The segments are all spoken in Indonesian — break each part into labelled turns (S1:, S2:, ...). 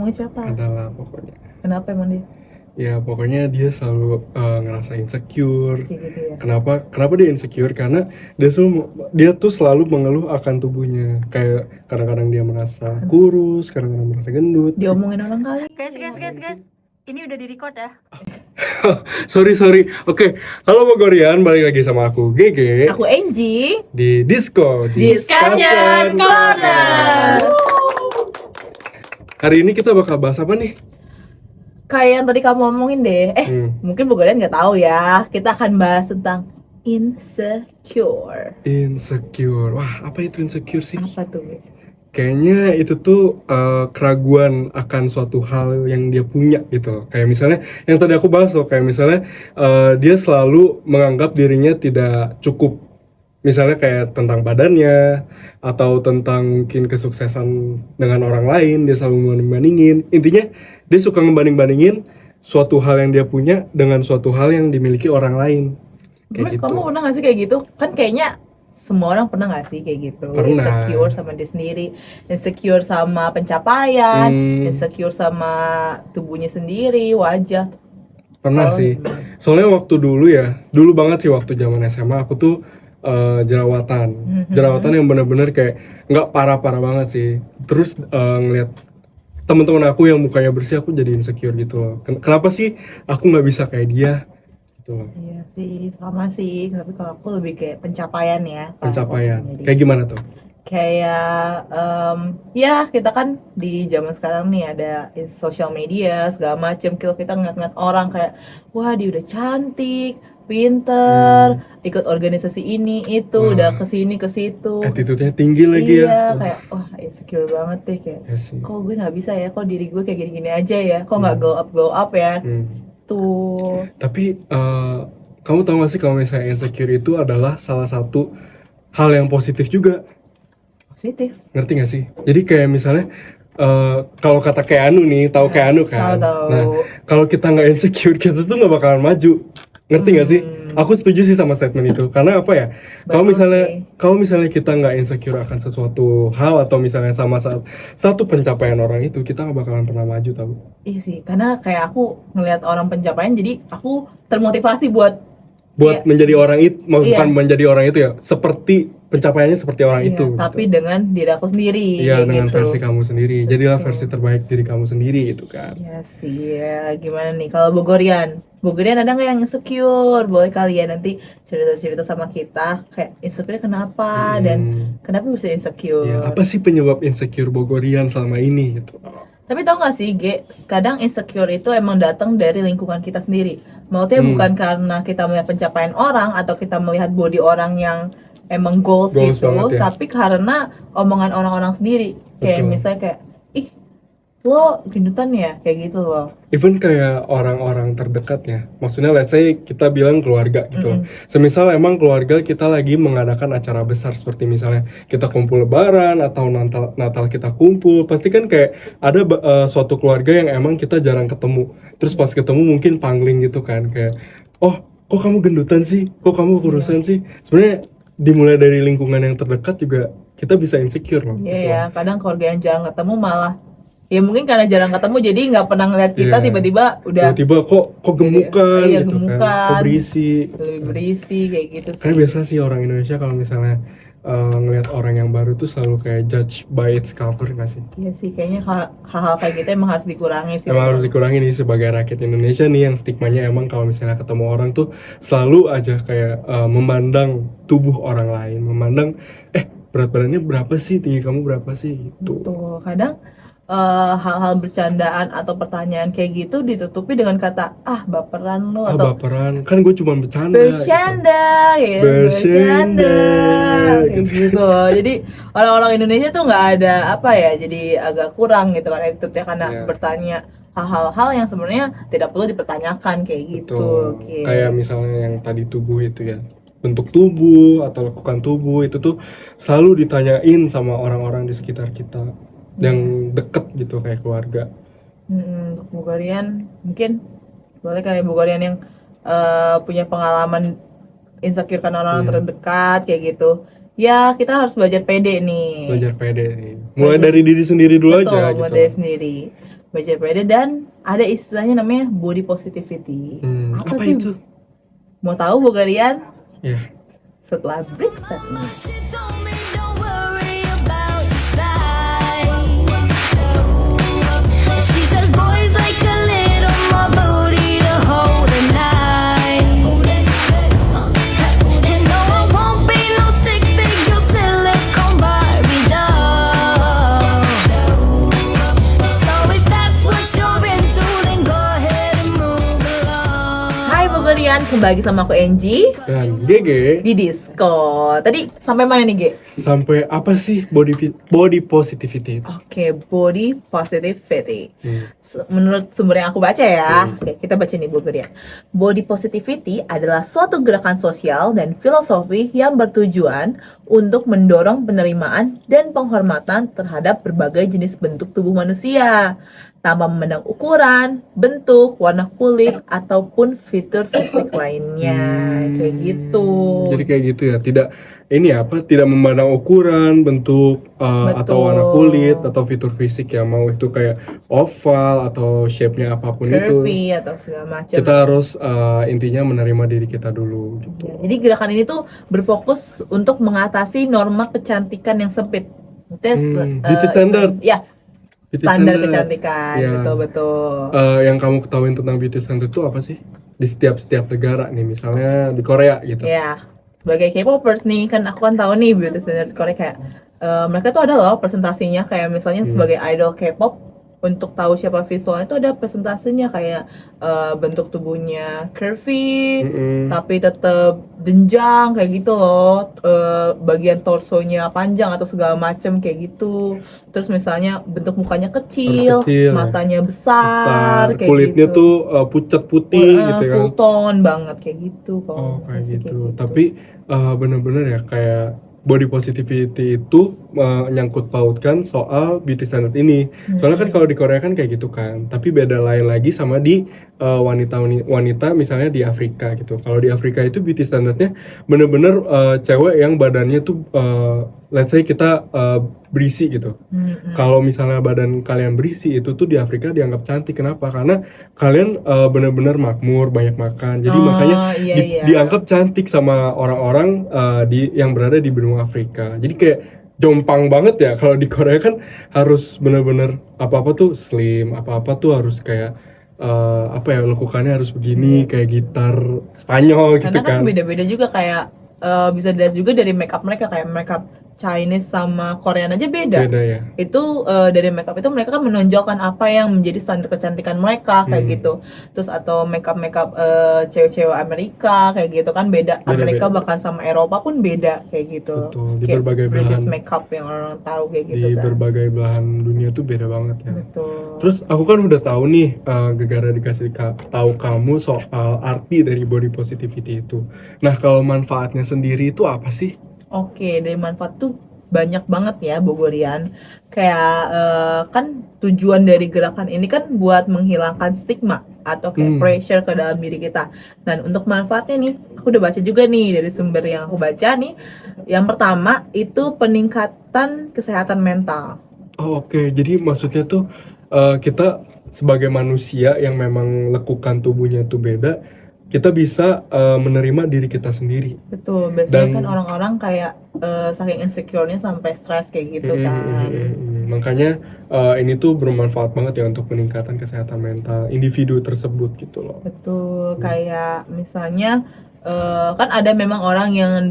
S1: ngomongin siapa?
S2: adalah pokoknya.
S1: Kenapa emang dia?
S2: Ya pokoknya dia selalu ngerasa insecure.
S1: Kayak gitu ya.
S2: Kenapa dia insecure? Karena dia tuh selalu mengeluh akan tubuhnya. Kayak kadang-kadang dia merasa kurus, kadang-kadang merasa gendut.
S1: Diomongin orang kali.
S3: Guys. Ini udah di-record ya?
S2: Sorry. Oke, halo Bogorian, balik lagi sama aku GG
S1: Aku Angie.
S2: di
S1: Discussion Corner.
S2: Hari ini kita bakal bahas apa nih?
S1: Kayak yang tadi kamu omongin deh. Mungkin Bogorian nggak tahu ya. Kita akan bahas tentang insecure.
S2: Insecure. Wah, apa itu insecure sih?
S1: Apa tuh?
S2: Kayaknya itu tuh keraguan akan suatu hal yang dia punya gitu. Kayak misalnya yang tadi aku bahas loh, kayak misalnya dia selalu menganggap dirinya tidak cukup. Misalnya kayak tentang badannya atau tentang mungkin kesuksesan dengan orang lain, dia selalu membanding-bandingin. Intinya dia suka ngebanding-bandingin suatu hal yang dia punya dengan suatu hal yang dimiliki orang lain. Kayak gitu.
S1: Kamu pernah gak sih kayak gitu? Kan kayaknya semua orang pernah gak sih kayak gitu?
S2: Pernah.
S1: Insecure sama diri sendiri, insecure sama pencapaian, insecure sama tubuhnya sendiri, wajah.
S2: Pernah sih. Soalnya waktu dulu banget sih waktu zaman SMA aku tuh jerawatan yang bener-bener kayak nggak parah-parah banget sih. Terus ngeliat teman-teman aku yang mukanya bersih, aku jadi insecure gitu loh. Kenapa sih aku nggak bisa kayak dia gitu loh.
S1: Iya sih, sama sih. Tapi kalau aku lebih kayak pencapaian ya.
S2: Pencapaian kayak gimana tuh?
S1: Kayak ya kita kan di zaman sekarang nih ada sosial media segala macam, kita ngeliat orang kayak wah dia udah cantik, pinter, ikut organisasi ini itu, udah kesini ke situ,
S2: attitude-nya tinggi lagi ya.
S1: iya kayak wah insecure banget deh kayak
S2: Ya sih.
S1: kok gue nggak bisa ya, kok diri gue kayak gini-gini aja ya, kok nggak glow up ya. Tuh.
S2: Tapi kamu tahu gak sih kalau misalnya insecure itu adalah salah satu hal yang positif juga.
S1: Positif.
S2: Ngerti gak sih? Jadi kayak misalnya kalau kata Keanu nih, tahu Keanu kan?
S1: Tahu.
S2: Nah, kalau kita nggak insecure, kita tuh nggak bakalan maju. Ngerti gak sih? Aku setuju sih sama statement itu. Karena apa ya? Kalau misalnya kita nggak insecure akan sesuatu hal atau misalnya sama satu pencapaian orang itu, kita nggak bakalan pernah maju tau.
S1: Iya sih, karena kayak aku ngelihat orang pencapaian, jadi aku termotivasi buat
S2: menjadi orang itu, bukan menjadi orang itu ya, seperti pencapaiannya seperti orang itu.
S1: Tapi gitu. Dengan diri aku sendiri.
S2: Iya, dengan
S1: gitu.
S2: versi kamu sendiri. Jadilah versi terbaik diri kamu sendiri itu kan.
S1: Iya sih, ya gimana nih kalau Bogorian ada nggak yang insecure? Boleh kalian nanti cerita-cerita sama kita kayak insecure kenapa dan kenapa bisa insecure?
S2: Ya, apa sih penyebab insecure Bogorian selama ini gitu?
S1: Tapi tau gak sih, kadang insecure itu emang datang dari lingkungan kita sendiri. Maksudnya bukan karena kita melihat pencapaian orang atau kita melihat body orang yang emang goals gitu,
S2: banget, ya.
S1: Tapi karena omongan orang-orang sendiri. Kayak misalnya kayak, ih lo gendutan ya, kayak gitu loh.
S2: Even kayak orang-orang terdekat ya, maksudnya let's say kita bilang keluarga gitu loh. Semisal emang keluarga kita lagi mengadakan acara besar seperti misalnya kita kumpul lebaran atau Natal kita kumpul, pasti kan kayak ada suatu keluarga yang emang kita jarang ketemu. Terus pas ketemu mungkin pangling gitu kan, kayak oh kok kamu gendutan sih, kok kamu kurusan sih. Sebenarnya dimulai dari lingkungan yang terdekat juga kita bisa insecure loh.
S1: Iya ya, kadang keluarga yang jarang ketemu malah ya mungkin karena jarang ketemu jadi nggak pernah ngeliat kita, tiba-tiba kok
S2: gemukan
S1: jadi,
S2: gitu kan, kok
S1: lebih berisi kayak gitu sih.
S2: Karena biasa sih orang Indonesia kalau misalnya ngelihat orang yang baru tuh selalu kayak judge by its cover nggak sih?
S1: Iya sih, kayaknya hal-hal kayak gitu emang harus dikurangi sih.
S2: Emang harus dikurangi nih sebagai rakyat Indonesia nih yang stigmanya emang kalau misalnya ketemu orang tuh selalu aja kayak memandang tubuh orang lain, memandang berat badannya berapa sih, tinggi kamu berapa sih gitu.
S1: Betul, kadang hal-hal bercandaan atau pertanyaan kayak gitu ditutupi dengan kata baperan lo atau
S2: baperan, kan gue cuma bercanda
S1: kayak gitu. Jadi orang-orang Indonesia tuh nggak ada jadi agak kurang gitu kan attitude-nya karena bertanya hal-hal yang sebenarnya tidak perlu dipertanyakan kayak gitu.
S2: Kayak misalnya yang tadi tubuh itu ya, bentuk tubuh atau lekukan tubuh itu tuh selalu ditanyain sama orang-orang di sekitar kita yang deket gitu kayak keluarga.
S1: Untuk Bogorian mungkin boleh kayak Bogorian yang punya pengalaman insecure karena orang terdekat kayak gitu. Ya kita harus belajar pede nih.
S2: Belajar pede sih. Mulai dari diri sendiri dulu
S1: Betul,
S2: aja
S1: buat
S2: gitu.
S1: diri sendiri. Baca pede dan ada istilahnya namanya body positivity.
S2: Apa
S1: sih?
S2: itu?
S1: Mau tahu Bogarian?
S2: Ya.
S1: Setelah break saat ini.
S4: She told me don't worry about your size. She says boys like a little more booty to hold at night. And no, I won't be no stick figure silicone Barbie doll. So if that's what you're into, then go ahead and move along.
S1: Hai Bogarian, kembali sama aku Angie
S2: Dan GG
S1: di Disco. Tadi sampai mana nih, G?
S2: sampai apa sih body positivity itu?
S1: Oke, body positivity.
S2: Hmm.
S1: Menurut sumber yang aku baca ya. Oke, kita baca nih Bogarian. Body positivity adalah suatu gerakan sosial dan filosofi yang bertujuan untuk mendorong penerimaan dan penghormatan terhadap berbagai jenis bentuk tubuh manusia tanpa memandang ukuran, bentuk, warna kulit ataupun fitur fisik lainnya. Kayak gitu.
S2: Jadi kayak gitu ya, tidak memandang ukuran, bentuk atau warna kulit atau fitur fisik ya, mau itu kayak oval atau shape-nya apapun itu.
S1: Curvy atau segala macam.
S2: Kita harus intinya menerima diri kita dulu gitu.
S1: Ya, jadi gerakan ini tuh berfokus untuk mengatasi norma kecantikan yang sempit.
S2: Beauty standard.
S1: Ya,
S2: Beauty
S1: standar kecantikan.
S2: Ya.
S1: Betul.
S2: Yang kamu ketahuin tentang beauty standard itu apa sih? Di setiap negara nih, misalnya di Korea gitu.
S1: Ya, sebagai K-popers nih, kan aku kan tahu nih beauty standard Korea kayak mereka tuh ada loh presentasinya, kayak misalnya sebagai idol K-pop untuk tahu siapa visualnya itu ada presentasinya kayak bentuk tubuhnya curvy tapi tetap jenjang kayak gitu loh, bagian torsonya panjang atau segala macam kayak gitu. Terus misalnya bentuk mukanya kecil,
S2: Kecil,
S1: matanya besar kayak
S2: kulitnya
S1: gitu.
S2: tuh pucat putih gitu kan.
S1: Cool tone banget kayak gitu
S2: Oh,
S1: kalau
S2: kayak
S1: sih
S2: gitu. Tapi bener-bener ya, kayak body positivity itu menyangkut pautkan soal beauty standard ini. Soalnya kan kalau di Korea kan kayak gitu kan. Tapi beda lain lagi sama di wanita misalnya di Afrika gitu. Kalau di Afrika itu beauty standardnya bener-bener cewek yang badannya tuh let's say kita berisi gitu. Kalau misalnya badan kalian berisi itu tuh di Afrika dianggap cantik. Kenapa? Karena kalian bener-bener makmur, banyak makan. Jadi makanya dianggap cantik sama orang-orang yang berada di benua Afrika. Jadi kayak jompang banget ya. Kalau di Korea kan harus bener-bener apa-apa tuh slim, apa-apa tuh harus kayak lekukannya harus begini, kayak gitar Spanyol gitu
S1: karena kan
S2: kan.
S1: beda-beda juga kayak bisa dilihat juga dari makeup mereka, kayak makeup Chinese sama Korean aja beda.
S2: Beda ya.
S1: Itu dari makeup itu mereka kan menonjolkan apa yang menjadi standar kecantikan mereka kayak gitu. Terus atau makeup cewek-cewek Amerika kayak gitu kan beda. Amerika bahkan sama Eropa pun beda kayak gitu.
S2: Betul, di
S1: Kayak
S2: berbagai
S1: British
S2: belahan.
S1: makeup yang orang tahu kayak gitu
S2: Di
S1: kan.
S2: berbagai belahan dunia tuh beda banget ya.
S1: Betul.
S2: Terus aku kan udah tahu nih, gegara dikasih tahu kamu soal arti dari body positivity itu. Nah, kalau manfaatnya sendiri itu apa sih?
S1: Oke, dari manfaat tuh banyak banget ya Bogorian. Kayak kan tujuan dari gerakan ini kan buat menghilangkan stigma atau kayak pressure ke dalam diri kita. Dan untuk manfaatnya nih, aku udah baca juga nih dari sumber yang aku baca nih. Yang pertama itu peningkatan kesehatan mental.
S2: Oh, oke. Jadi maksudnya tuh kita sebagai manusia yang memang lekukan tubuhnya tuh beda, kita bisa menerima diri kita sendiri.
S1: Betul, biasanya kan orang-orang kayak saking insecure-nya sampai stres kayak gitu kan.
S2: Makanya ini tuh bermanfaat banget ya untuk peningkatan kesehatan mental individu tersebut gitu loh.
S1: Betul, kayak misalnya kan ada memang orang yang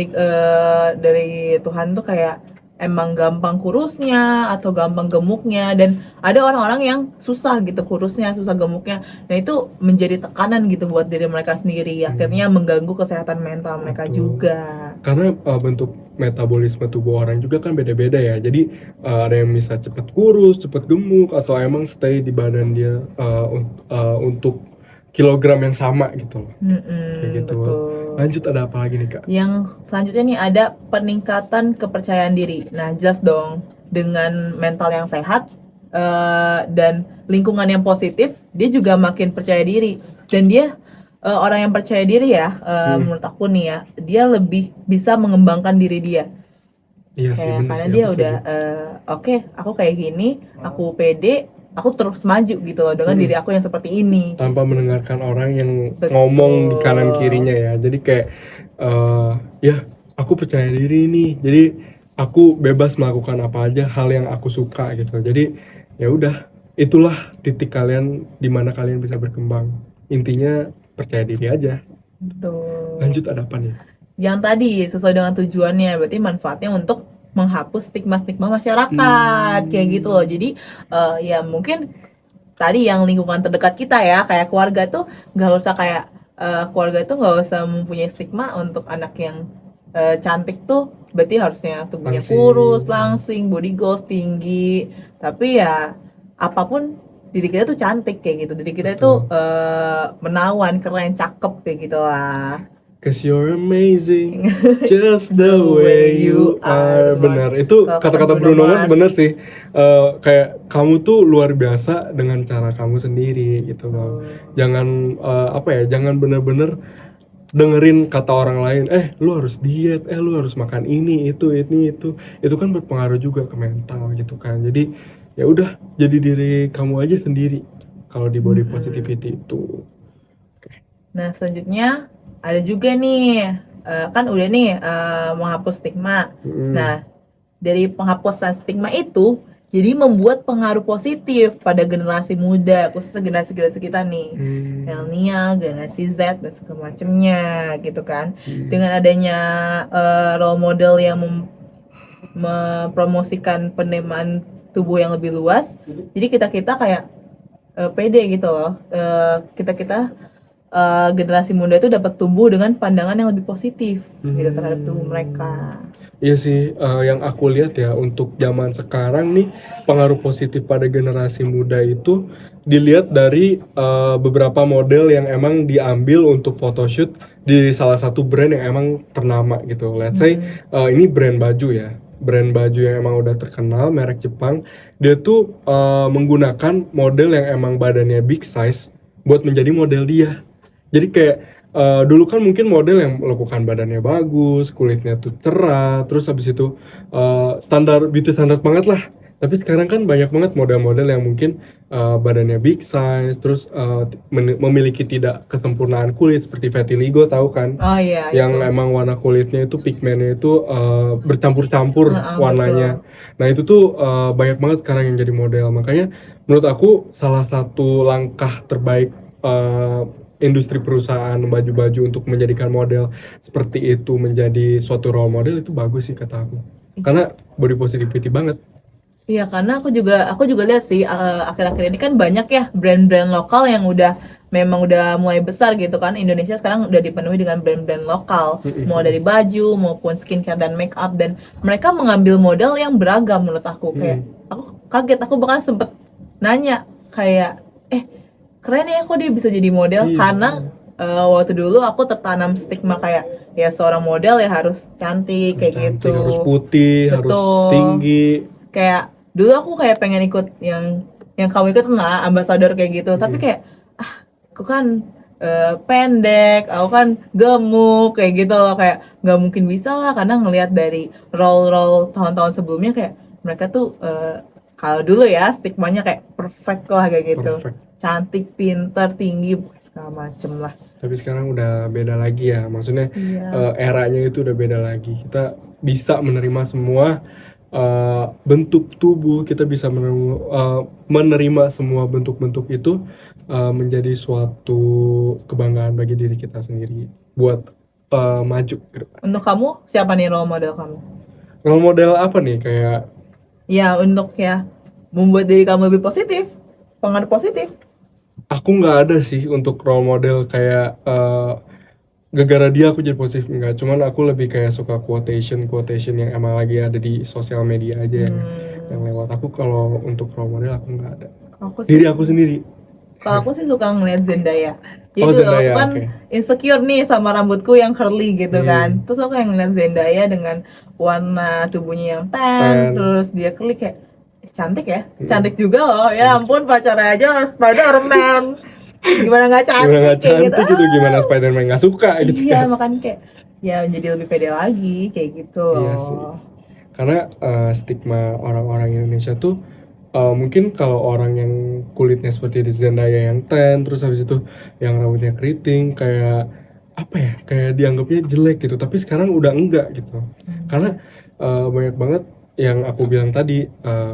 S1: dari Tuhan tuh kayak emang gampang kurusnya atau gampang gemuknya, dan ada orang-orang yang susah gitu kurusnya, susah gemuknya. Nah itu menjadi tekanan gitu buat diri mereka sendiri, akhirnya mengganggu kesehatan mental mereka juga.
S2: Karena bentuk metabolisme tubuh orang juga kan beda-beda ya. Jadi ada yang bisa cepat kurus, cepat gemuk, atau emang stay di badan dia untuk kilogram yang sama gitu loh. Kayak gitu.
S1: Betul.
S2: Lanjut, ada apa lagi nih Kak?
S1: Yang selanjutnya nih ada peningkatan kepercayaan diri. Nah jelas dong, dengan mental yang sehat dan lingkungan yang positif, dia juga makin percaya diri. Dan dia orang yang percaya diri ya, menurut aku nih ya, dia lebih bisa mengembangkan diri dia.
S2: Iya sih,
S1: Kayak
S2: bener
S1: karena
S2: sih,
S1: dia
S2: aku
S1: udah
S2: setuju.
S1: oke, aku kayak gini, aku pede, aku terus maju gitu loh dengan diri aku yang seperti ini.
S2: Tanpa mendengarkan orang yang ngomong di kanan
S1: Betul.
S2: kirinya ya. Jadi kayak ya aku percaya diri nih. Jadi aku bebas melakukan apa aja hal yang aku suka gitu. Jadi ya udah, itulah titik kalian di mana kalian bisa berkembang. Intinya percaya diri aja.
S1: Betul.
S2: Lanjut, ada apa nih?
S1: Yang tadi sesuai dengan tujuannya, berarti manfaatnya untuk menghapus stigma-stigma masyarakat kayak gitu loh. Jadi ya mungkin tadi yang lingkungan terdekat kita ya, kayak keluarga tuh nggak usah kayak keluarga tuh nggak usah mempunyai stigma untuk anak yang cantik tuh berarti harusnya tubuhnya kurus,
S2: Langsing.
S1: langsing, body goals tinggi. Tapi ya apapun diri kita tuh cantik kayak gitu. Diri kita tuh
S2: Betul.
S1: menawan, keren, cakep kayak gitu lah.
S2: Cause you're amazing, just the way you are. Benar, itu
S1: Kalau kata
S2: kata-kata
S1: Bruno
S2: Bruno Mars
S1: Mars.
S2: bener sih. Kayak kamu tuh luar biasa dengan cara kamu sendiri gitu loh. Jangan jangan bener-bener dengerin kata orang lain. Lu harus diet, lu harus makan ini itu. Itu kan berpengaruh juga ke mental gitu kan. Jadi ya udah, jadi diri kamu aja sendiri. Kalau di body positivity itu.
S1: Nah, selanjutnya ada juga nih, kan udah nih menghapus stigma. Nah, dari penghapusan stigma itu, jadi membuat pengaruh positif pada generasi muda, khususnya generasi-generasi kita nih. Milenial, generasi Z, dan segala macemnya gitu kan. Dengan adanya role model yang mempromosikan penerimaan tubuh yang lebih luas, jadi kita kayak pede gitu loh. Kita generasi muda itu dapat tumbuh dengan pandangan yang lebih positif gitu terhadap tubuh mereka.
S2: Iya sih, yang aku lihat ya untuk zaman sekarang nih, pengaruh positif pada generasi muda itu dilihat dari beberapa model yang emang diambil untuk photoshoot di salah satu brand yang emang ternama gitu. Let's say ini brand baju ya, brand baju yang emang udah terkenal, merek Jepang. Dia tuh menggunakan model yang emang badannya big size buat menjadi model dia. Jadi kayak dulu kan mungkin model yang melakukan badannya bagus, kulitnya tuh cerah, terus habis itu standar beauty standar banget lah. Tapi sekarang kan banyak banget model-model yang mungkin badannya big size, terus memiliki tidak kesempurnaan kulit seperti vitiligo, tahu kan?
S1: Oh iya,
S2: Yang
S1: itu.
S2: emang warna kulitnya itu pigmennya itu bercampur-campur warnanya.
S1: Betul.
S2: Nah itu tuh banyak banget sekarang yang jadi model. Makanya menurut aku salah satu langkah terbaik industri perusahaan baju-baju untuk menjadikan model seperti itu menjadi suatu role model itu bagus sih kata aku. Karena body positivity banget.
S1: Iya, karena aku juga lihat sih akhir-akhir ini kan banyak ya brand-brand lokal yang memang udah mulai besar gitu kan. Indonesia sekarang udah dipenuhi dengan brand-brand lokal, mau dari baju maupun skincare dan make up, dan mereka mengambil model yang beragam menurut aku. Kayak aku kaget, aku bahkan sempet nanya kayak keren ya kok dia bisa jadi model.
S2: Iya.
S1: Karena waktu dulu aku tertanam stigma kayak ya seorang model ya harus cantik kayak
S2: Cantik,
S1: gitu,
S2: harus putih, harus
S1: betul,
S2: tinggi.
S1: kayak dulu aku kayak pengen ikut yang kamu ikut lah, ambasador kayak gitu. Tapi kayak aku kan pendek, aku kan gemuk kayak gitu loh, kayak nggak mungkin bisa lah, karena ngelihat dari role tahun-tahun sebelumnya kayak mereka tuh kalau dulu ya stigmanya kayak perfect lah kayak gitu.
S2: Perfect.
S1: Cantik, pintar, tinggi, segala macem lah.
S2: Tapi sekarang udah beda lagi ya, maksudnya
S1: Iya.
S2: eranya itu udah beda lagi. Kita bisa menerima semua bentuk tubuh, kita bisa menerima semua bentuk-bentuk itu menjadi suatu kebanggaan bagi diri kita sendiri buat maju ke depan.
S1: Untuk kamu siapa nih role model kamu?
S2: Role model apa nih, kayak
S1: Ya untuk ya membuat diri kamu lebih positif, pengaruh positif.
S2: aku nggak ada sih untuk role model kayak gara-gara dia aku jadi positif, enggak. Cuman aku lebih kayak suka quotation yang emang lagi ada di sosial media aja yang lewat. Aku kalau untuk role model aku nggak ada. Diri aku sendiri.
S1: Kalau aku sih suka ngeliat Zendaya. Jadi
S2: Oh,
S1: dulu
S2: Zendaya,
S1: aku kan
S2: oke.
S1: insecure nih sama rambutku yang curly gitu kan. Terus aku yang ngeliat Zendaya dengan warna tubuhnya yang tan, terus dia curly kayak cantik ya, cantik juga loh. Ya ampun, pacarnya aja Spider-Man. Gimana nggak cantik,
S2: Gimana nggak
S1: kayak gitu.
S2: cantik gitu, gimana Spider-Man nggak suka gitu
S1: Iya,
S2: kan.
S1: makanya kayak ya menjadi lebih pede lagi kayak gitu
S2: Iya
S1: loh.
S2: sih. Karena stigma orang-orang Indonesia tuh mungkin kalau orang yang kulitnya seperti di Zendaya yang tan, terus habis itu yang rambutnya keriting, kayak apa ya, kayak dianggapnya jelek gitu. Tapi sekarang udah enggak gitu. Karena banyak banget yang aku bilang tadi,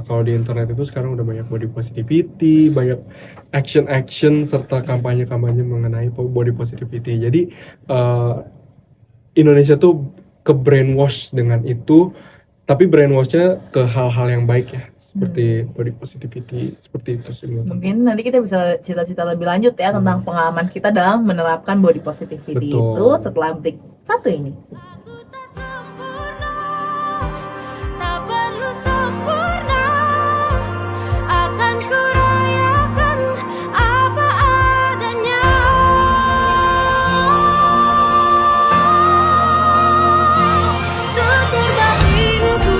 S2: kalau di internet itu sekarang udah banyak body positivity, banyak action serta kampanye-kampanye mengenai body positivity. Jadi Indonesia tuh ke brainwash dengan itu, tapi brainwashnya ke hal-hal yang baik ya, seperti body positivity, seperti itu sih menurut aku.
S1: Mungkin nanti kita bisa cerita-cerita lebih lanjut ya tentang pengalaman kita dalam menerapkan body positivity
S2: Betul.
S1: itu setelah break satu ini.
S4: Aku tak sempurna, tak perlu sempurna. Akan kurayakan apa adanya. Tutur batinku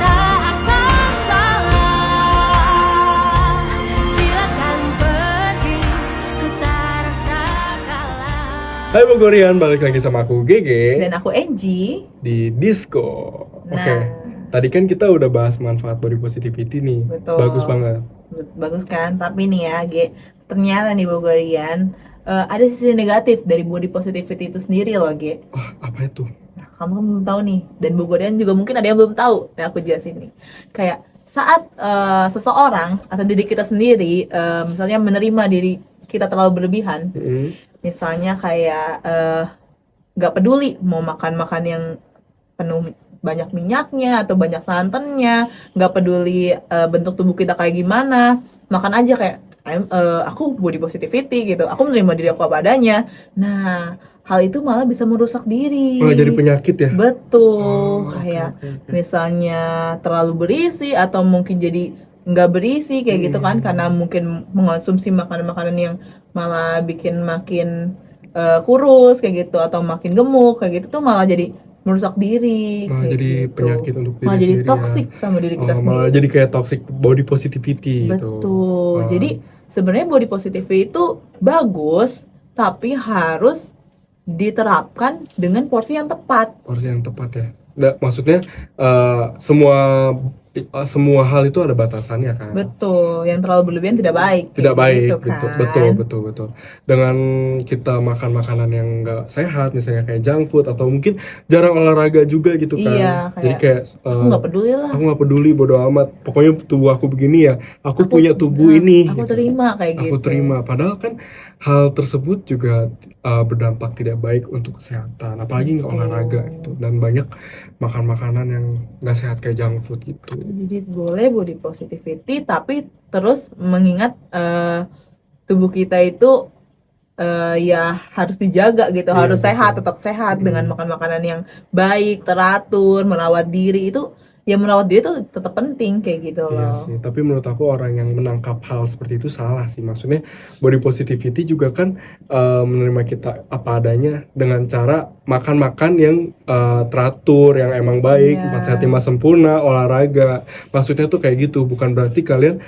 S4: tak akan salah. Silakan pergi, ku tak rasa kalah.
S2: Hai Bogorian, balik lagi sama aku GG
S1: Dan aku Angie.
S2: di Disco. Oke,
S1: Nah.
S2: tadi kan kita udah bahas manfaat body positivity nih.
S1: Betul.
S2: Bagus banget.
S1: Bagus kan? Tapi nih ya, ternyata nih Bogorian, ada sisi negatif dari body positivity itu sendiri loh, Ge.
S2: Wah, apa itu?
S1: Nah, kamu kan belum tahu nih, dan Bogorian juga mungkin ada yang belum tahu. Nah, aku jelasin nih. Kayak saat seseorang atau diri kita sendiri, misalnya menerima diri kita terlalu berlebihan, misalnya kayak nggak peduli mau makan yang penuh banyak minyaknya atau banyak santannya, nggak peduli bentuk tubuh kita kayak gimana, makan aja kayak aku body positivity gitu, aku menerima diri aku apa adanya. Nah, hal itu malah bisa merusak diri.
S2: Malah jadi penyakit ya?
S1: Betul,
S2: Oh,
S1: kayak
S2: oke.
S1: misalnya terlalu berisi atau mungkin jadi nggak berisi kayak gitu kan, karena mungkin mengonsumsi makanan-makanan yang malah bikin makin kurus kayak gitu atau makin gemuk kayak gitu tuh malah jadi merusak diri
S2: Malah
S1: kayak
S2: jadi
S1: gitu.
S2: penyakit untuk diri
S1: malah jadi
S2: sendiri ya.
S1: toksik sama diri kita sendiri.
S2: Malah jadi kayak toxic body positivity gitu.
S1: Betul. Jadi sebenarnya body positivity itu bagus, tapi harus diterapkan dengan porsi yang tepat.
S2: porsi yang tepat ya. Maksudnya semua hal itu ada batasannya kan.
S1: Betul. Yang terlalu berlebihan tidak baik.
S2: Tidak
S1: kayak
S2: baik
S1: gitu
S2: gitu.
S1: kan.
S2: Betul. Dengan kita makan makanan yang enggak sehat, misalnya kayak junk food atau mungkin jarang olahraga juga gitu kan.
S1: Iya,
S2: Jadi kayak
S1: aku nggak peduli lah.
S2: aku nggak peduli, bodo amat. Pokoknya tubuh aku begini ya. Aku punya tubuh ini.
S1: Aku
S2: gitu.
S1: terima kayak gitu.
S2: Aku terima. Padahal kan hal tersebut juga berdampak tidak baik untuk kesehatan. Apalagi nggak olahraga gitu. Dan banyak makan makanan yang nggak sehat kayak junk food gitu.
S1: Jadi boleh body positivity, tapi terus mengingat tubuh kita itu ya harus dijaga gitu,
S2: Iya,
S1: harus
S2: betul.
S1: sehat, tetap sehat dengan makan makanan yang baik, teratur, merawat diri itu. Ya merawat diri itu tetap penting kayak gitu
S2: Iya
S1: loh.
S2: sih, tapi menurut aku orang yang menangkap hal seperti itu salah sih. Maksudnya body positivity juga kan menerima kita apa adanya dengan cara makan-makan yang teratur, yang emang baik,
S1: Iya.
S2: 4 sehat 5 sempurna, olahraga. Maksudnya tuh kayak gitu, bukan berarti kalian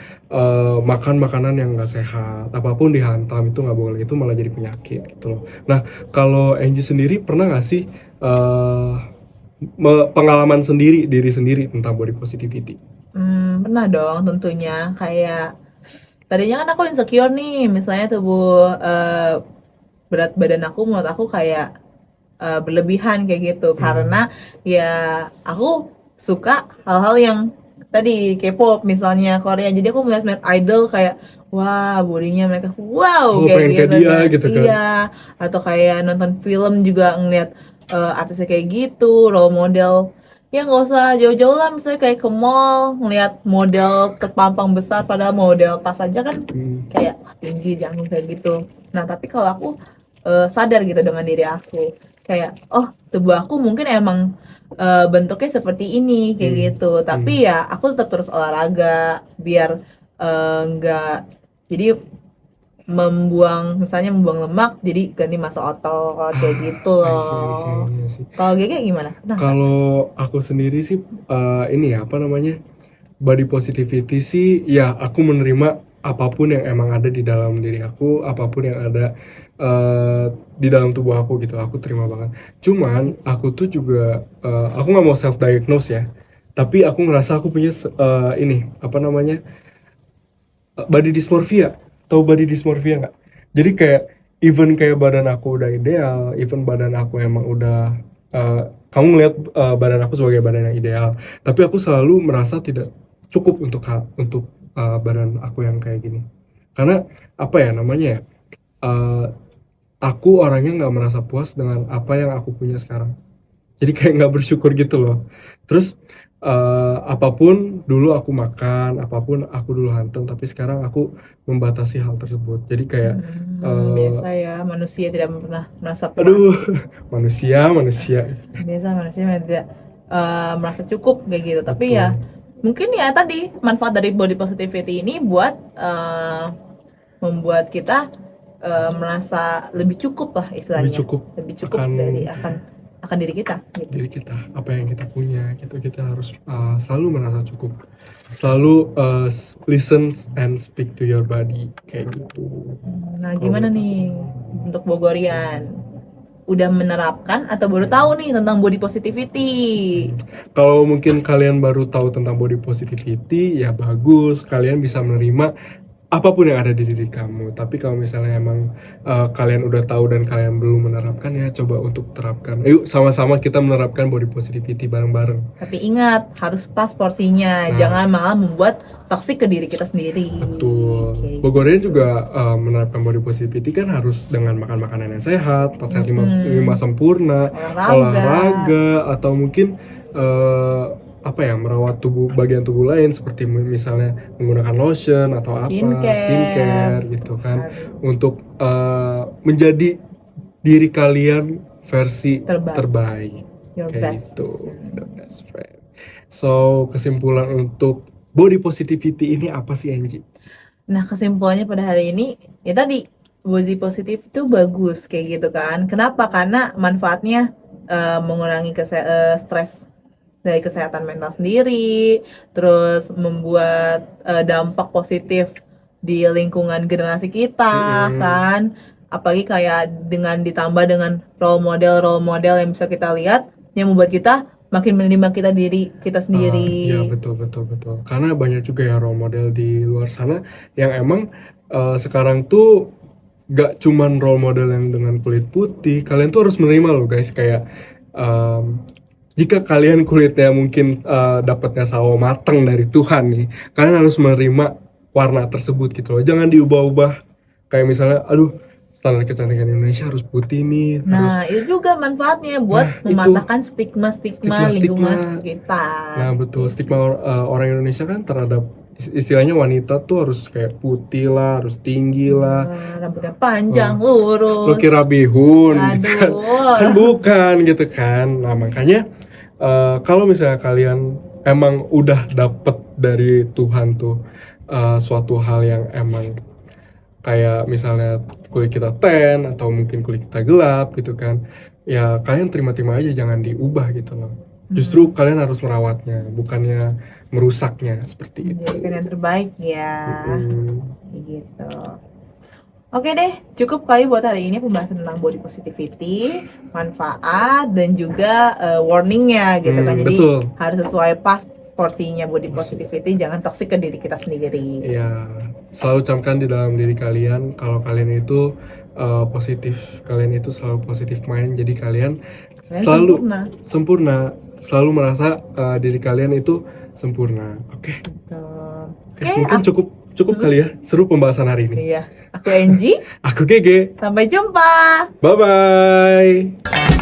S2: makan makanan yang nggak sehat, apapun dihantam itu nggak boleh, itu malah jadi penyakit gitu loh. Nah, kalau Angie sendiri pernah nggak sih pengalaman sendiri, diri sendiri tentang body positivity?
S1: Pernah dong tentunya. Kayak tadinya kan aku insecure nih, misalnya tubuh berat badan aku menurut aku kayak berlebihan kayak gitu, karena ya aku suka hal-hal yang tadi K-pop misalnya, Korea, jadi aku melihat idol kayak wah bodinya mereka wow
S2: Oh, pengen kayak dia gitu kan.
S1: Iya, atau kayak nonton film juga ngeliat artisnya kayak gitu, role model. Ya nggak usah jauh-jauh lah, misalnya kayak ke mall ngeliat model terpampang besar, padahal model tas aja kan kayak wah, tinggi jangan kayak gitu. Nah tapi kalau aku sadar gitu dengan diri aku, kayak oh tubuh aku mungkin emang bentuknya seperti ini kayak gitu, tapi ya aku tetap terus olahraga biar nggak jadi misalnya membuang lemak jadi ganti massa otot kayak gitu
S2: I
S1: loh.
S2: see.
S1: Kalau Gege gimana? Nah,
S2: Kalau aku sendiri sih ini ya apa namanya, body positivity sih ya aku menerima apapun yang emang ada di dalam diri aku, apapun yang ada di dalam tubuh aku gitu, aku terima banget. Cuman aku tuh juga aku nggak mau self diagnose ya. tapi aku ngerasa aku punya ini apa namanya, body dysmorphia. Tahu body dysmorphia nggak? Jadi kayak even kayak badan aku udah ideal, even badan aku emang udah kamu ngelihat badan aku sebagai badan yang ideal, tapi aku selalu merasa tidak cukup untuk badan aku yang kayak gini. Karena apa ya namanya ya? Aku orangnya nggak merasa puas dengan apa yang aku punya sekarang. Jadi kayak nggak bersyukur gitu loh. Terus apapun dulu aku makan, apapun aku dulu hantem, tapi sekarang aku membatasi hal tersebut. Jadi kayak
S1: Biasa ya, manusia tidak pernah merasa puas.
S2: aduh, manusia.
S1: Biasa manusia tidak merasa cukup kayak gitu. Tapi
S2: Betul.
S1: ya mungkin ya tadi manfaat dari body positivity ini buat membuat kita merasa lebih cukup lah istilahnya.
S2: Lebih cukup akan
S1: dari akan diri kita gitu.
S2: diri kita, apa yang kita punya, gitu kita harus selalu merasa cukup, selalu listen and speak to your body kayak gitu.
S1: Nah, gimana nih untuk Bogorian? Udah menerapkan atau baru tahu nih tentang body positivity?
S2: Kalau mungkin kalian baru tahu tentang body positivity, ya bagus, kalian bisa menerima apapun yang ada di diri kamu. Tapi kalau misalnya emang kalian udah tahu dan kalian belum menerapkan, ya coba untuk terapkan. Yuk sama-sama kita menerapkan body positivity bareng-bareng.
S1: Tapi ingat, harus pas porsinya.
S2: Nah.
S1: Jangan malah membuat toksik ke diri kita sendiri.
S2: Betul.
S1: Oke.
S2: Bogorian juga menerapkan body positivity kan harus dengan makan makanan yang sehat, 4 sehat 5 sempurna, olahraga, atau mungkin apa ya, merawat bagian tubuh lain seperti misalnya menggunakan lotion atau skincare gitu kan, untuk menjadi diri kalian versi terbaik.
S1: Your
S2: Kayak
S1: best
S2: gitu.
S1: version.
S2: The best friend. So kesimpulan untuk body positivity ini apa sih, Angie?
S1: Nah, kesimpulannya pada hari ini ya tadi, body positif itu bagus kayak gitu kan. Kenapa? Karena manfaatnya mengurangi stres dari kesehatan mental sendiri, terus membuat dampak positif di lingkungan generasi kita kan. Apalagi kayak ditambah dengan role model yang bisa kita lihat yang membuat kita makin menerima diri kita sendiri.
S2: Iya, betul. Karena banyak juga ya role model di luar sana yang emang sekarang tuh gak cuman role model yang dengan kulit putih. Kalian tuh harus menerima loh guys, kayak jika kalian kulitnya mungkin dapatnya sawo mateng dari Tuhan nih, kalian harus menerima warna tersebut gitu loh. Jangan diubah-ubah. Kayak misalnya, aduh, standar kecantikan Indonesia harus putih nih.
S1: Nah, itu juga manfaatnya buat mematahkan stigma lingkungan sekitar.
S2: Nah, betul. Stigma orang Indonesia kan terhadap istilahnya wanita tuh harus kayak putih lah, harus tinggi lah,
S1: rambutnya panjang, lurus.
S2: lo kira bihun gitu kan.
S1: Aduh.
S2: Kan bukan gitu kan. Nah, makanya kalau misalnya kalian emang udah dapet dari Tuhan tuh suatu hal yang emang kayak misalnya kulit kita tan atau mungkin kulit kita gelap gitu kan, ya kalian terima-terima aja, jangan diubah gitu loh. Justru kalian harus merawatnya, bukannya merusaknya seperti itu.
S1: Jadikan yang terbaik ya. Gitu. Oke deh, cukup kali buat hari ini pembahasan tentang body positivity, manfaat dan juga warningnya gitu kan. Jadi
S2: Betul.
S1: harus sesuai pas porsinya body positivity, jangan toksik ke diri kita sendiri.
S2: Ya, selalu camkan di dalam diri kalian kalau kalian itu positif, kalian itu selalu positif mind, jadi kalian selalu sempurna, selalu merasa diri kalian itu sempurna. Oke. Mungkin cukup kali ya, seru pembahasan hari ini.
S1: Iya, aku Angie,
S2: aku Gege.
S1: sampai jumpa.
S2: Bye bye.